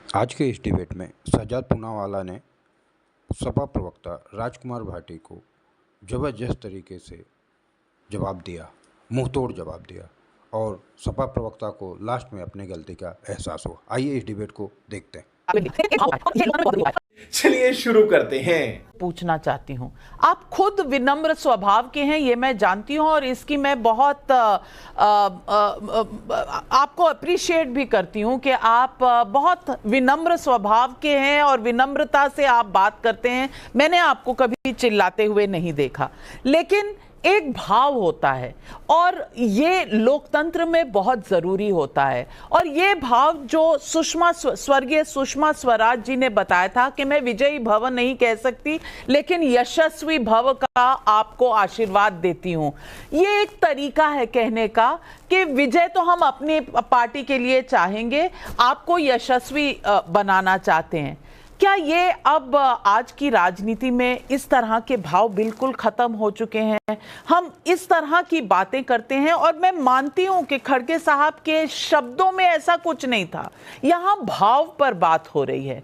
आज के इस डिबेट में सज्जाद पूनावाला ने सपा प्रवक्ता राजकुमार भाटी को ज़बरदस्त तरीके से जवाब दिया, मुंहतोड़ जवाब दिया और सपा प्रवक्ता को लास्ट में अपनी गलती का एहसास हुआ। आइए इस डिबेट को देखते हैं। चलिए शुरू करते हैं। पूछना चाहती हूँ, आप खुद विनम्र स्वभाव के हैं, ये मैं जानती हूँ और इसकी मैं बहुत आपको अप्रिशिएट भी करती हूँ कि आप बहुत विनम्र स्वभाव के हैं और विनम्रता से आप बात करते हैं। मैंने आपको कभी चिल्लाते हुए नहीं देखा, लेकिन एक भाव होता है और ये लोकतंत्र में बहुत जरूरी होता है। और ये भाव जो स्वर्गीय सुषमा स्वराज जी ने बताया था कि मैं विजयी भव नहीं कह सकती, लेकिन यशस्वी भव का आपको आशीर्वाद देती हूं, ये एक तरीका है कहने का कि विजय तो हम अपनी पार्टी के लिए चाहेंगे, आपको यशस्वी बनाना चाहते हैं। क्या ये अब आज की राजनीति में इस तरह के भाव बिल्कुल खत्म हो चुके हैं? हम इस तरह की बातें करते हैं और मैं मानती हूं कि खड़गे साहब के शब्दों में ऐसा कुछ नहीं था, यहां भाव पर बात हो रही है।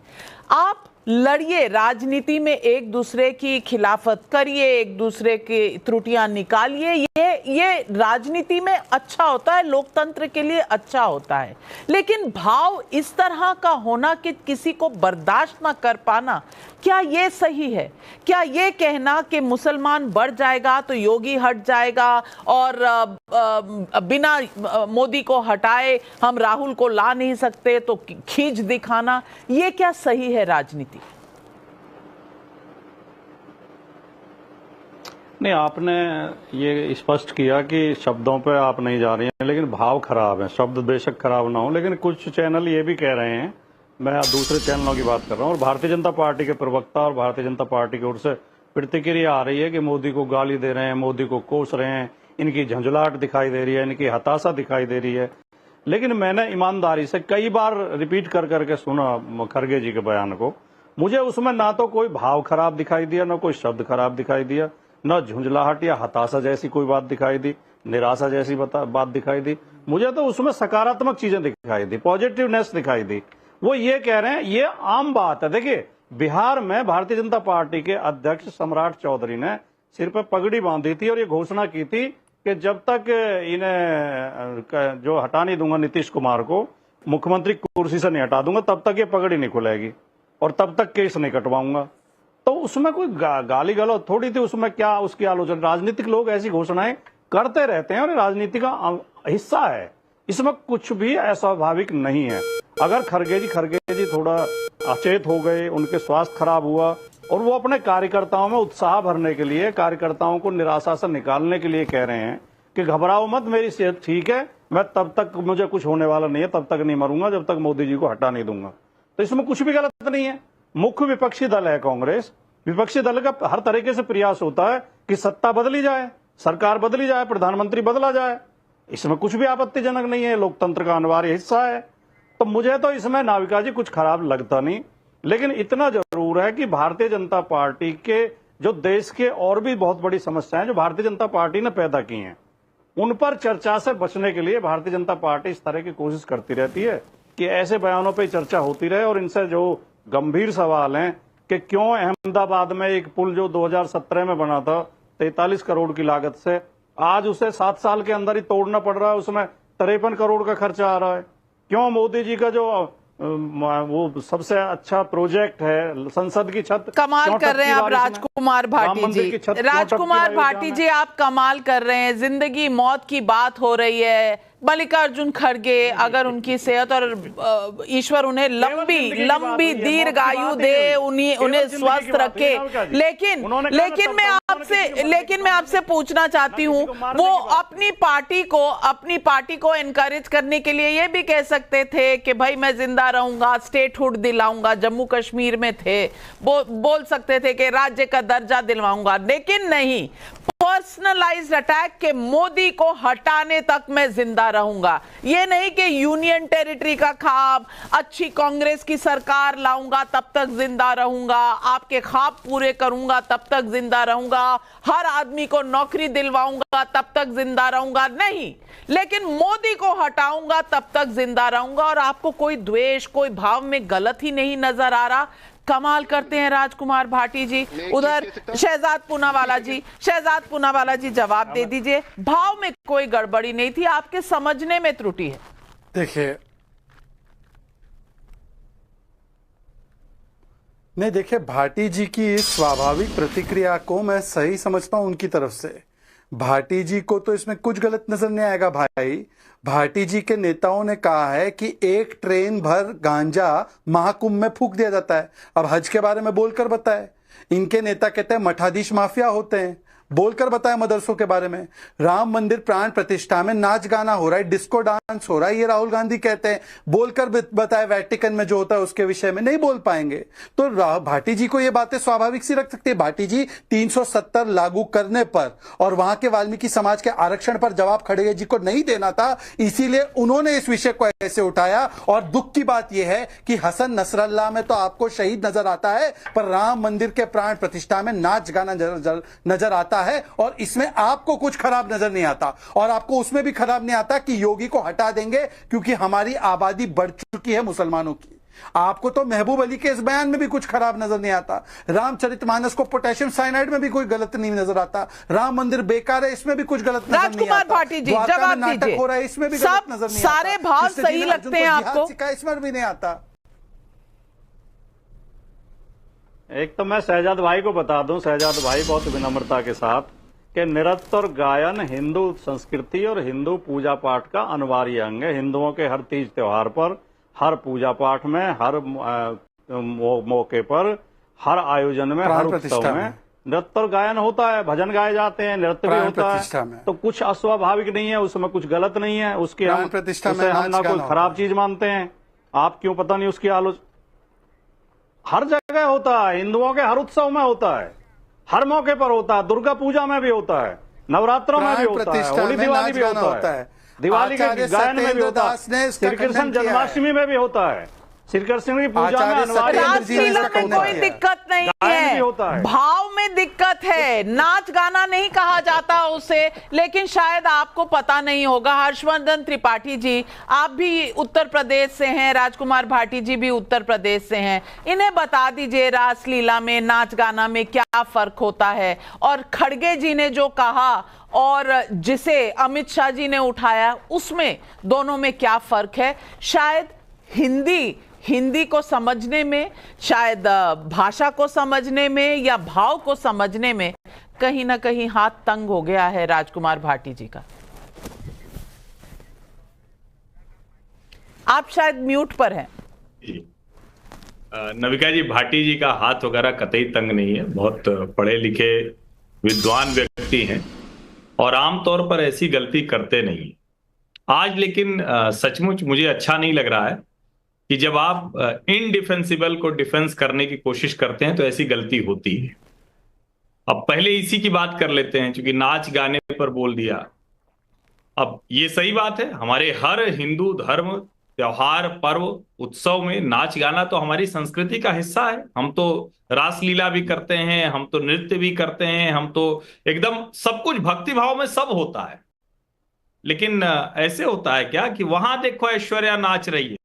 आप लड़िए, राजनीति में एक दूसरे की खिलाफत करिए, एक दूसरे की त्रुटियां निकालिए, ये राजनीति में अच्छा होता है, लोकतंत्र के लिए अच्छा होता है। लेकिन भाव इस तरह का होना कि किसी को बर्दाश्त ना कर पाना, क्या ये सही है? क्या ये कहना कि मुसलमान बढ़ जाएगा तो योगी हट जाएगा और बिना मोदी को हटाए हम राहुल को ला नहीं सकते तो खींच दिखाना, ये क्या सही है राजनीति? नहीं, आपने ये स्पष्ट किया कि शब्दों पे आप नहीं जा रही हैं, लेकिन भाव खराब है। शब्द बेशक खराब ना हो, लेकिन कुछ चैनल ये भी कह रहे हैं, मैं दूसरे चैनलों की बात कर रहा हूँ, और भारतीय जनता पार्टी के प्रवक्ता और भारतीय जनता पार्टी की ओर से प्रतिक्रिया आ रही है कि मोदी को गाली दे रहे हैं, मोदी को कोस रहे हैं, इनकी झंझलाहट दिखाई दे रही है, इनकी हताशा दिखाई दे रही है। लेकिन मैंने ईमानदारी से कई बार रिपीट कर करके सुना खड़गे जी के बयान को, मुझे उसमें ना तो कोई भाव खराब दिखाई दिया, ना कोई शब्द खराब दिखाई दिया, न झुंझलाहट या हताशा जैसी कोई बात दिखाई दी, निराशा जैसी बात दिखाई दी। मुझे तो उसमें सकारात्मक चीजें दिखाई दी, पॉजिटिवनेस दिखाई दी। वो ये कह रहे हैं, ये आम बात है। देखिए, बिहार में भारतीय जनता पार्टी के अध्यक्ष सम्राट चौधरी ने सिर पर पगड़ी बांधी थी और ये घोषणा की थी कि जब तक इन्हें जो हटा नहीं दूंगा नीतीश कुमार को मुख्यमंत्री कुर्सी से नहीं हटा दूंगा, तब तक ये पगड़ी नहीं खुलेगी और तब तक केस नहीं कटवाऊंगा। तो उसमें कोई गाली गलौज थोड़ी थी, उसमें क्या उसकी आलोचना। राजनीतिक लोग ऐसी घोषणाएं करते रहते हैं और राजनीति का हिस्सा है, इसमें कुछ भी अस्वाभाविक नहीं है। अगर खड़गे जी थोड़ा अचेत हो गए, उनके स्वास्थ्य खराब हुआ और वो अपने कार्यकर्ताओं में उत्साह भरने के लिए, कार्यकर्ताओं को निराशा से निकालने के लिए कह रहे हैं कि घबराओ मत, मेरी सेहत ठीक है, मैं तब तक, मुझे कुछ होने वाला नहीं है, तब तक नहीं मरूंगा जब तक मोदी जी को हटा नहीं दूंगा। तो इसमें कुछ भी गलत नहीं है। मुख्य विपक्षी दल है कांग्रेस, विपक्षी दल का हर तरीके से प्रयास होता है कि सत्ता बदली जाए, सरकार बदली जाए, प्रधानमंत्री बदला जाए, इसमें कुछ भी आपत्तिजनक नहीं है, लोकतंत्र का अनिवार्य हिस्सा है। तो मुझे तो इसमें नाविका जी कुछ खराब लगता नहीं, लेकिन इतना जरूर है कि भारतीय जनता पार्टी के जो देश के और भी बहुत बड़ी समस्याएं जो भारतीय जनता पार्टी ने पैदा की हैं, उन पर चर्चा से बचने के लिए भारतीय जनता पार्टी इस तरह की कोशिश करती रहती है कि ऐसे बयानों पर चर्चा होती रहे और इनसे जो गंभीर सवाल हैं कि क्यों अहमदाबाद में एक पुल जो 2017 में बना था 43 करोड़ की लागत से, आज उसे 7 साल के अंदर ही तोड़ना पड़ रहा है, उसमें 53 करोड़ का खर्चा आ रहा है। क्यों मोदी जी का जो वो सबसे अच्छा प्रोजेक्ट है संसद की छत, कमाल कर रहे हैं आप राजकुमार भाटी जी। राजकुमार भाटी जी, आप कमाल कर रहे हैं। जिंदगी मौत की बात हो रही है। मल्लिकार्जुन खड़गे, अगर उनकी सेहत और ईश्वर उन्हें लंबी दीर्घायु दे, उन्हें स्वस्थ रखे, लेकिन मैं आपसे पूछना चाहती हूँ, वो अपनी पार्टी को एनकरेज करने के लिए ये भी कह सकते थे कि भाई मैं जिंदा रहूंगा, स्टेटहुड दिलाऊंगा, जम्मू कश्मीर में थे, बोल सकते थे कि राज्य का दर्जा दिलवाऊंगा, लेकिन नहीं, पर पर्सनलाइज्ड अटैक के मोदी को हटाने तक मैं जिंदा रहूंगा। ये नहीं कि यूनियन टेरिटरी का ख्वाब, अच्छी कांग्रेस की सरकार लाऊंगा तब तक जिंदा रहूंगा, आपके ख्वाब पूरे करूंगा तब तक जिंदा रहूंगा, हर आदमी को नौकरी दिलवाऊंगा तब तक जिंदा रहूंगा, नहीं, लेकिन मोदी को हटाऊंगा तब तक जिंदा रहूंगा। और आपको कोई द्वेष, कोई भाव में गलत ही नहीं नजर आ रहा। कमाल करते हैं राजकुमार भाटी जी। उधर शहजाद पूनावाला जी जवाब दे दीजिए। भाव में कोई गड़बड़ी नहीं थी, आपके समझने में त्रुटि है। देखिए भाटी जी की इस स्वाभाविक प्रतिक्रिया को मैं सही समझता हूं उनकी तरफ से। भाटी जी को तो इसमें कुछ गलत नजर नहीं आएगा भाई। भाटी जी के नेताओं ने कहा है कि एक ट्रेन भर गांजा महाकुंभ में फूंक दिया जाता है। अब हज के बारे में बोलकर बताए। इनके नेता कहते हैं मठाधीश माफिया होते हैं, बोलकर बताया मदरसों के बारे में। राम मंदिर प्राण प्रतिष्ठा में नाच गाना हो रहा है, डिस्को डांस हो रहा है, ये राहुल गांधी कहते हैं। बोलकर बताया वेटिकन में जो होता है उसके विषय में नहीं बोल पाएंगे। तो भाटी जी को ये बातें स्वाभाविक सी रख सकती है। भाटी जी 370 लागू करने पर और वहां के वाल्मीकि समाज के आरक्षण पर जवाब खड़गे जी को नहीं देना था, इसीलिए उन्होंने इस विषय को ऐसे उठाया। और दुख की बात यह है कि हसन नसरल्ला में तो आपको शहीद नजर आता है, पर राम मंदिर के प्राण प्रतिष्ठा में नाच गाना नजर आता है। और इसमें आपको कुछ खराब नजर नहीं आता, और आपको उसमें भी खराब नहीं आता कि योगी को हटा देंगे क्योंकि हमारी आबादी बढ़ चुकी है मुसलमानों की। आपको तो महबूब अली के इस बयान में भी कुछ खराब नजर नहीं आता। रामचरितमानस को पोटेशियम साइनाइड में भी कोई गलत नहीं नजर आता। राम मंदिर बेकार है, इसमें भी कुछ गलत नजर नहीं आता। राजकुमार भाटी जी जवाब दीजिए। हो रहा है, इसमें भी गलत नजर नहीं आता। सारे भाव सही लगते हैं आपको? इसमें भी नहीं आता। एक तो मैं शहजाद भाई को बता दूं, शहजाद भाई बहुत विनम्रता के साथ, कि निरंतर गायन हिंदू संस्कृति और हिंदू पूजा पाठ का अनिवार्य अंग है। हिंदुओं के हर तीज त्योहार पर, हर पूजा पाठ में, हर मौके पर, हर आयोजन में, हर उत्सव में नृत्य और गायन होता है, भजन गाए जाते हैं, नृत्य भी होता है। तो कुछ अस्वाभाविक नहीं है, उसमें कुछ गलत नहीं है। उसके हम ना कोई खराब चीज मानते हैं। आप क्यों पता नहीं उसकी आलोचना हर जगह होता है, हिंदुओं के हर उत्सव में होता है, हर मौके पर होता है, दुर्गा पूजा में भी होता है, नवरात्रों में भी होता है, होली दिवाली भी होता है, दिवाली के गायन में भी होता है, श्री कृष्ण जन्माष्टमी में भी होता है, श्री कृष्ण की पूजा में रासलीला में कोई दिक्कत नहीं है, भाव में दिक्कत है। नाच गाना नहीं कहा जाता उसे, लेकिन शायद आपको पता नहीं होगा। हर्षवर्धन त्रिपाठी जी, आप भी उत्तर प्रदेश से हैं, राजकुमार भाटी जी भी उत्तर प्रदेश से हैं, इन्हें बता दीजिए रासलीला में, नाच गाना में क्या फर्क होता है। और खड़गे जी ने जो कहा और जिसे अमित शाह जी ने उठाया, उसमें दोनों में क्या फर्क है। शायद हिंदी को समझने में, शायद भाषा को समझने में या भाव को समझने में कहीं ना कहीं हाथ तंग हो गया है राजकुमार भाटी जी का। आप शायद म्यूट पर हैं। नविका जी, भाटी जी का हाथ वगैरह कतई तंग नहीं है। बहुत पढ़े लिखे विद्वान व्यक्ति हैं और आमतौर पर ऐसी गलती करते नहीं। आज लेकिन सचमुच मुझे अच्छा नहीं लग रहा है कि जब आप इनडिफेंसिबल को डिफेंस करने की कोशिश करते हैं तो ऐसी गलती होती है। अब पहले इसी की बात कर लेते हैं, क्योंकि नाच गाने पर बोल दिया। अब ये सही बात है, हमारे हर हिंदू धर्म, त्योहार, पर्व, उत्सव में नाच गाना तो हमारी संस्कृति का हिस्सा है। हम तो रासलीला भी करते हैं, हम तो नृत्य भी करते हैं, हम तो एकदम सब कुछ भक्ति भाव में सब होता है। लेकिन ऐसे होता है क्या कि वहां देखो ऐश्वर्या नाच रही है,